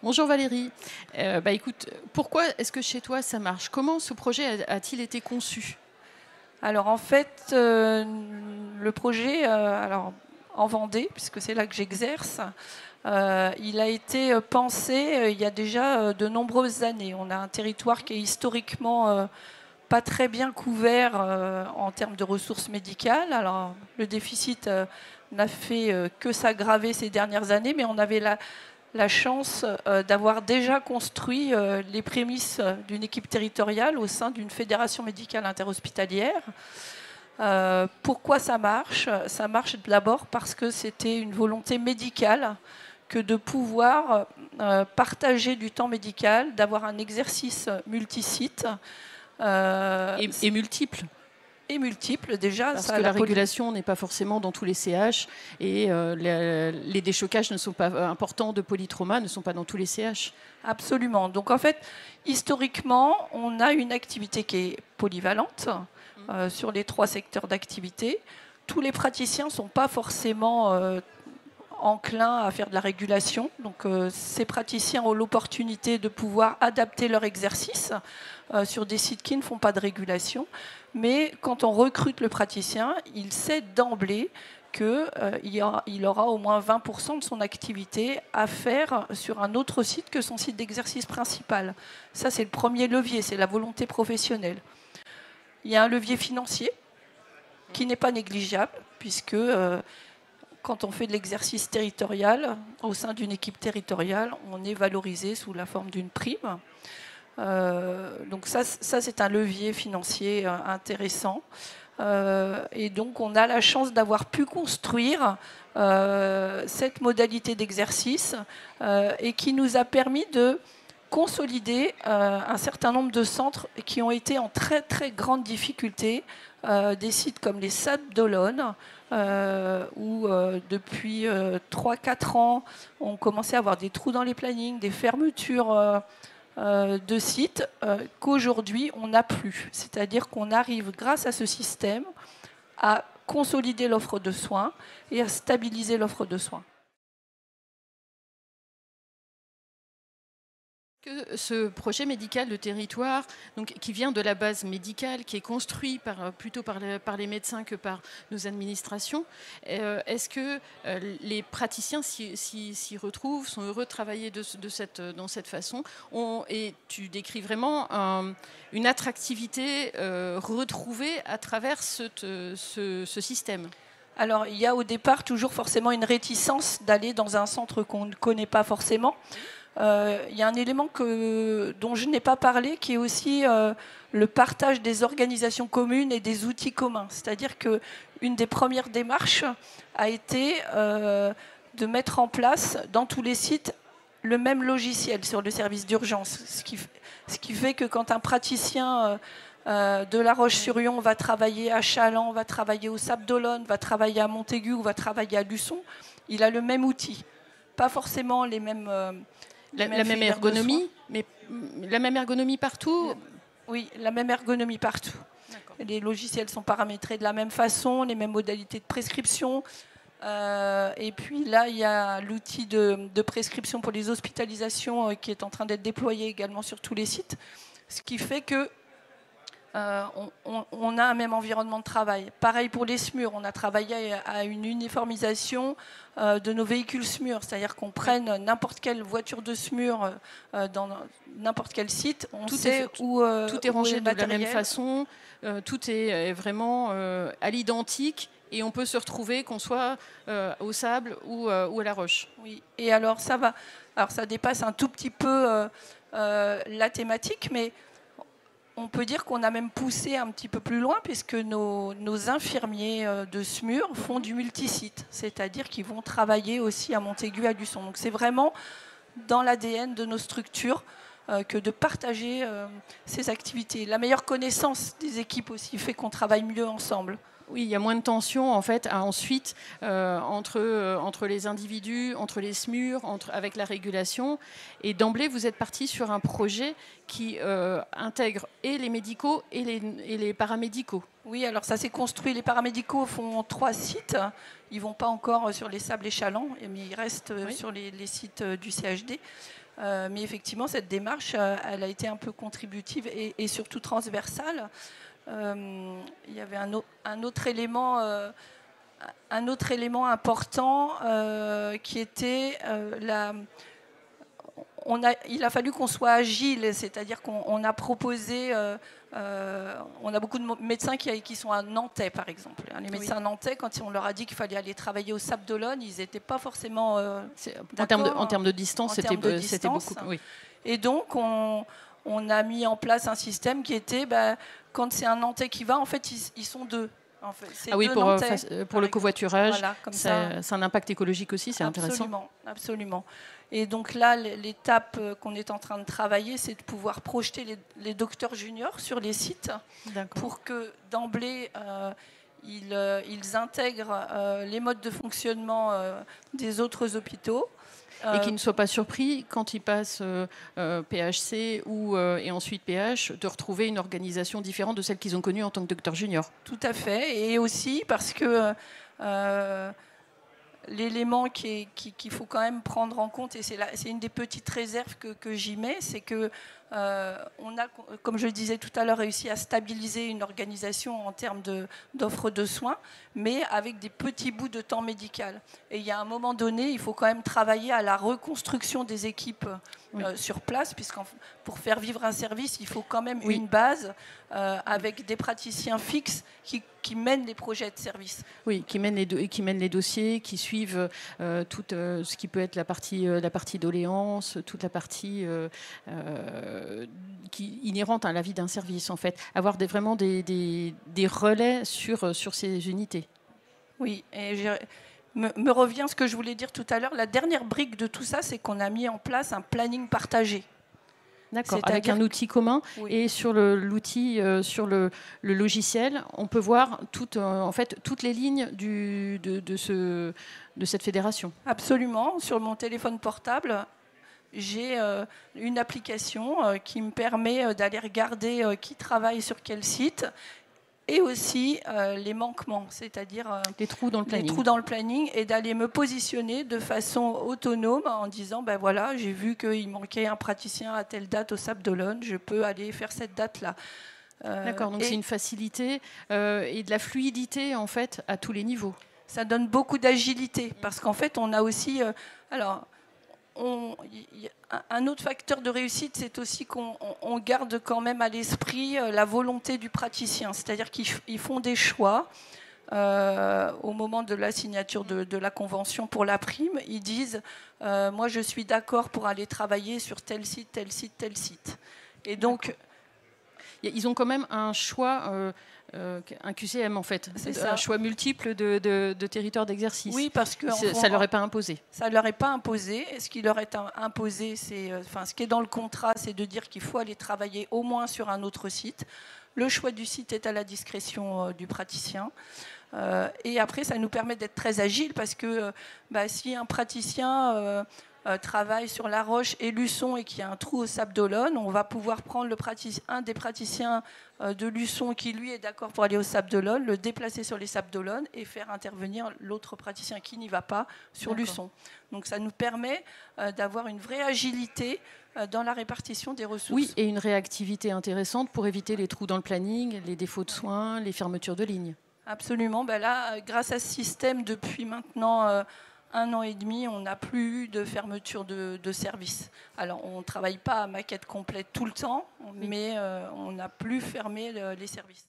Bonjour Valérie. Écoute, pourquoi est-ce que chez toi ça marche? Comment ce projet a-t-il été conçu? Alors en fait, le projet, en Vendée, puisque c'est là que j'exerce, il a été pensé il y a déjà de nombreuses années. On a un territoire qui est historiquement pas très bien couvert en termes de ressources médicales. Alors le déficit n'a fait que s'aggraver ces dernières années, mais on avait la chance d'avoir déjà construit les prémices d'une équipe territoriale au sein d'une fédération médicale interhospitalière. Pourquoi ça marche? Ça marche d'abord parce que c'était une volonté médicale que de pouvoir partager du temps médical, d'avoir un exercice multisite. Et multiple. Et multiple déjà. Parce que la régulation n'est pas forcément dans tous les CH et les déchocages ne sont pas importants de polytrauma ne sont pas dans tous les CH. Absolument. Donc en fait, historiquement, on a une activité qui est polyvalente sur les 3 secteurs d'activité. Tous les praticiens ne sont pas forcément enclins à faire de la régulation. Donc ces praticiens ont l'opportunité de pouvoir adapter leur exercice sur des sites qui ne font pas de régulation. Mais quand on recrute le praticien, il sait d'emblée qu'il aura au moins 20% de son activité à faire sur un autre site que son site d'exercice principal. Ça, c'est le premier levier, c'est la volonté professionnelle. Il y a un levier financier qui n'est pas négligeable, puisque quand on fait de l'exercice territorial, au sein d'une équipe territoriale, on est valorisé sous la forme d'une prime. Donc ça c'est un levier financier intéressant. Et donc on a la chance d'avoir pu construire cette modalité d'exercice et qui nous a permis de consolider un certain nombre de centres qui ont été en très très grande difficulté. Des sites comme les Sables d'Olonne, où depuis 3-4 ans, on commençait à avoir des trous dans les plannings, des fermetures de sites qu'aujourd'hui on n'a plus. C'est-à-dire qu'on arrive, grâce à ce système, à consolider l'offre de soins et à stabiliser l'offre de soins. Que ce projet médical de territoire, donc, qui vient de la base médicale, qui est construit plutôt par les médecins que par nos administrations, est-ce que les praticiens s'y retrouvent, sont heureux de travailler dans cette façon et tu décris vraiment une attractivité retrouvée à travers ce système? Alors, il y a au départ toujours forcément une réticence d'aller dans un centre qu'on ne connaît pas forcément. Il y a un élément dont je n'ai pas parlé, qui est aussi le partage des organisations communes et des outils communs. C'est-à-dire qu'une des premières démarches a été de mettre en place dans tous les sites le même logiciel sur le service d'urgence. Ce qui fait que quand un praticien de La Roche-sur-Yon va travailler à Challans, va travailler au Sables d'Olonne, va travailler à Montaigu ou va travailler à Luçon, il a le même outil. Pas forcément les mêmes... La même ergonomie, mais la même ergonomie partout? Oui, la même ergonomie partout. Les logiciels sont paramétrés de la même façon, les mêmes modalités de prescription. Et puis là, il y a l'outil de prescription pour les hospitalisations qui est en train d'être déployé également sur tous les sites. Ce qui fait que on a un même environnement de travail. Pareil pour les SMUR, on a travaillé à une uniformisation de nos véhicules SMUR, c'est-à-dire qu'on prenne n'importe quelle voiture de SMUR dans n'importe quel site, tout est rangé de la même façon, tout est vraiment à l'identique et on peut se retrouver qu'on soit au Sable ou à La Roche. Oui, et alors ça dépasse un tout petit peu la thématique, mais on peut dire qu'on a même poussé un petit peu plus loin, puisque nos infirmiers de SMUR font du multisite, c'est-à-dire qu'ils vont travailler aussi à Montaigu, à Luçon. Donc c'est vraiment dans l'ADN de nos structures que de partager ces activités. La meilleure connaissance des équipes aussi fait qu'on travaille mieux ensemble. Oui, il y a moins de tension en fait ensuite entre les individus, entre les SMUR, avec la régulation. Et d'emblée, vous êtes parti sur un projet qui intègre et les médicaux et les paramédicaux. Oui, alors ça s'est construit. Les paramédicaux font 3 sites. Ils ne vont pas encore sur les Sables et Challans, mais ils restent sur les sites du CHD. Mais effectivement, cette démarche, elle a été un peu contributive et surtout transversale. Il y avait un autre élément important qui était il a fallu qu'on soit agile, c'est-à-dire qu'on a proposé, on a beaucoup de médecins qui sont à Nantais, par exemple. Les médecins nantais, quand on leur a dit qu'il fallait aller travailler au Sable d'Olonne, ils n'étaient pas forcément d'accord. En termes de distance, c'était beaucoup. Oui. Et donc, on a mis en place un système qui était, quand c'est un Nantais qui va, en fait, ils sont deux. En fait, oui, pour le covoiturage, voilà, c'est un impact écologique aussi, c'est intéressant. Absolument. Et donc là, l'étape qu'on est en train de travailler, c'est de pouvoir projeter les docteurs juniors sur les sites pour que d'emblée, ils intègrent les modes de fonctionnement des autres hôpitaux. Et qu'ils ne soient pas surpris, quand ils passent PHC et ensuite PH, de retrouver une organisation différente de celle qu'ils ont connue en tant que docteur junior. Tout à fait. Et aussi parce que l'élément qu'il faut quand même prendre en compte, et c'est une des petites réserves que j'y mets, c'est que on a, comme je le disais tout à l'heure, réussi à stabiliser une organisation en termes d'offre de soins, mais avec des petits bouts de temps médical. Et il y a un moment donné, il faut quand même travailler à la reconstruction des équipes sur place, puisque pour faire vivre un service, il faut quand même une base avec des praticiens fixes qui mènent les projets de service. Oui, qui mènent les dossiers, qui suivent tout ce qui peut être la partie doléance, toute la partie inhérente à la vie d'un service, en fait. Avoir vraiment des relais sur ces unités. Oui, et me revient ce que je voulais dire tout à l'heure. La dernière brique de tout ça, c'est qu'on a mis en place un planning partagé. D'accord, avec un outil commun. Et sur l'outil, sur le logiciel, on peut voir toutes les lignes de cette fédération. Absolument. Sur mon téléphone portable, j'ai une application qui me permet d'aller regarder qui travaille sur quel site, et aussi les manquements, c'est-à-dire les trous dans le planning, et d'aller me positionner de façon autonome en disant voilà, j'ai vu qu'il manquait un praticien à telle date au Sable d'Olonne, je peux aller faire cette date-là. D'accord, donc c'est une facilité et de la fluidité en fait à tous les niveaux. Ça donne beaucoup d'agilité parce qu'en fait on a aussi un autre facteur de réussite, c'est aussi qu'on garde quand même à l'esprit la volonté du praticien. C'est-à-dire qu'ils font des choix au moment de la signature de la convention pour la prime. Ils disent moi, je suis d'accord pour aller travailler sur tel site, tel site, tel site. Et donc, ils ont quand même un choix. Un QCM en fait, un choix multiple de territoires d'exercice. Oui, parce que ça leur est pas imposé. Ça leur est pas imposé. Ce qui leur est imposé, c'est, ce qui est dans le contrat, c'est de dire qu'il faut aller travailler au moins sur un autre site. Le choix du site est à la discrétion du praticien. Et après, ça nous permet d'être très agile parce que si un praticien travaille sur La Roche et Luçon et qu'il y a un trou au Sable d'Olonne, on va pouvoir prendre un des praticiens de Luçon qui lui est d'accord pour aller au Sable d'Olonne, le déplacer sur les Sables d'Olonne et faire intervenir l'autre praticien qui n'y va pas sur Luçon. Donc ça nous permet d'avoir une vraie agilité dans la répartition des ressources. Oui, et une réactivité intéressante pour éviter les trous dans le planning, les défauts de soins, les fermetures de lignes. Absolument. Là, grâce à ce système, depuis maintenant 1 an et demi, on n'a plus eu de fermeture de service. Alors, on ne travaille pas à maquette complète tout le temps, mais on n'a plus fermé les services.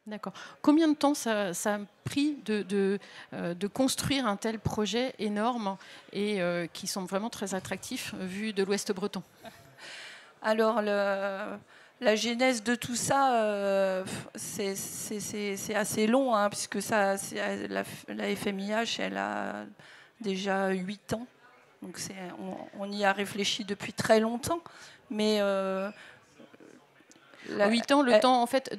D'accord. Combien de temps ça a pris de construire un tel projet énorme et qui semble vraiment très attractif vu de l'Ouest breton? Alors, la genèse de tout ça, c'est assez long, puisque la FMIH, elle a déjà 8 ans. Donc on y a réfléchi depuis très longtemps. Mais 8 ans, le temps en fait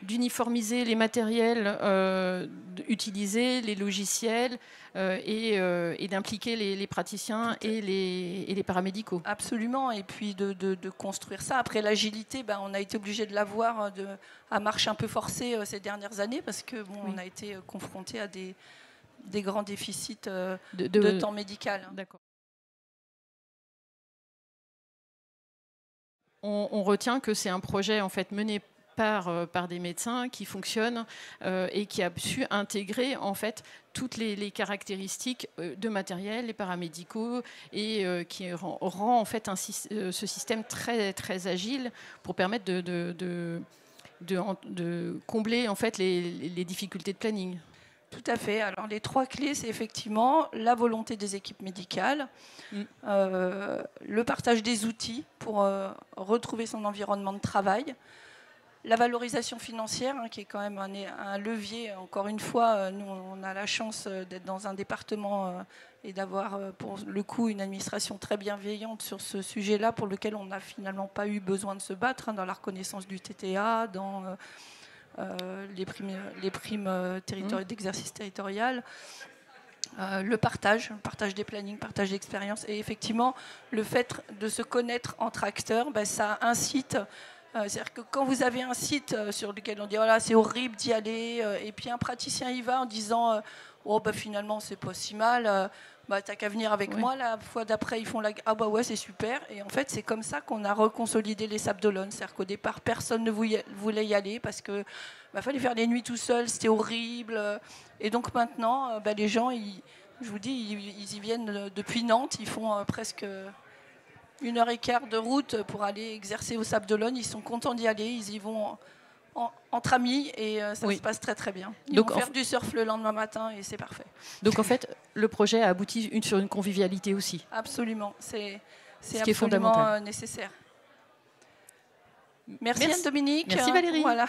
d'uniformiser les matériels utilisés, les logiciels et d'impliquer les praticiens et les paramédicaux. Absolument, et puis de construire ça. Après l'agilité, on a été obligé de l'avoir à marche un peu forcée ces dernières années parce que on a été confronté à des grands déficits de temps médical. D'accord. On retient que c'est un projet en fait mené par des médecins qui fonctionnent et qui a su intégrer en fait toutes les caractéristiques de matériel, les paramédicaux, et qui rend en fait ce système très, très agile pour permettre de combler en fait les difficultés de planning. Tout à fait. Alors les 3 clés, c'est effectivement la volonté des équipes médicales, le partage des outils pour retrouver son environnement de travail, la valorisation financière, qui est quand même un levier. Encore une fois, nous, on a la chance d'être dans un département et d'avoir, pour le coup, une administration très bienveillante sur ce sujet-là, pour lequel on n'a finalement pas eu besoin de se battre, dans la reconnaissance du TTA, dans les primes d'exercice territorial. Le partage des plannings, partage d'expérience. Et effectivement, le fait de se connaître entre acteurs, ça incite. C'est-à-dire que quand vous avez un site sur lequel on dit oh là, c'est horrible d'y aller, et puis un praticien y va en disant oh finalement c'est pas si mal, t'as qu'à venir avec moi, la fois d'après ils font ah ouais c'est super. Et en fait c'est comme ça qu'on a reconsolidé les Sables d'Olonne. C'est-à-dire qu'au départ personne ne voulait y aller parce que fallait faire les nuits tout seul, c'était horrible. Et donc maintenant les gens, je vous dis, ils y viennent depuis Nantes, ils font presque 1h15 de route pour aller exercer aux Sables d'Olonne. Ils sont contents d'y aller, ils y vont entre amis et ça se passe très très bien. Ils vont faire du surf le lendemain matin et c'est parfait. Donc en fait, le projet a abouti sur une convivialité aussi. Absolument, c'est absolument fondamental. Nécessaire. Merci Anne-Dominique. Merci Valérie. Voilà.